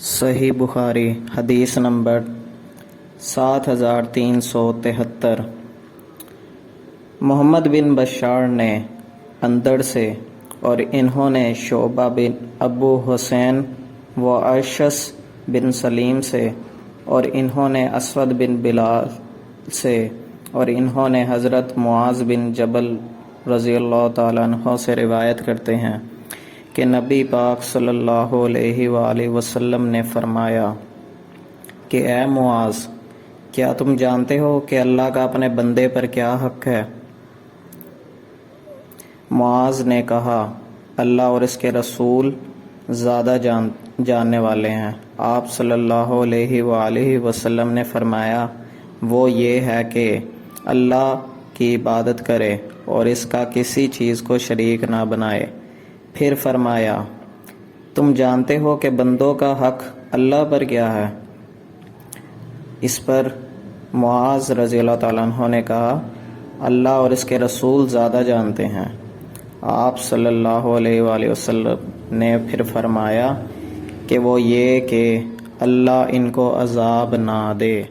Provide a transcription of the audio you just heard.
صحیح بخاری حدیث نمبر 7373۔ محمد بن بشار نے اندر سے اور انہوں نے شعبہ بن ابو حسین و اشعث بن سلیم سے اور انہوں نے اسود بن بلال سے اور انہوں نے حضرت معاذ بن جبل رضی اللہ تعالیٰ عنہ سے روایت کرتے ہیں کہ نبی پاک صلی اللہ علیہ وآلہ وسلم نے فرمایا کہ اے معاذ، کیا تم جانتے ہو کہ اللہ کا اپنے بندے پر کیا حق ہے؟ معاذ نے کہا، اللہ اور اس کے رسول زیادہ جاننے والے ہیں۔ آپ صلی اللہ علیہ وآلہ وسلم نے فرمایا، وہ یہ ہے کہ اللہ کی عبادت کرے اور اس کا کسی چیز کو شریک نہ بنائے۔ پھر فرمایا، تم جانتے ہو کہ بندوں کا حق اللہ پر کیا ہے؟ اس پر معاذ رضی اللہ تعالیٰ عنہ نے کہا، اللہ اور اس کے رسول زیادہ جانتے ہیں۔ آپ صلی اللہ علیہ وآلہ وسلم نے پھر فرمایا کہ وہ یہ کہ اللہ ان کو عذاب نہ دے۔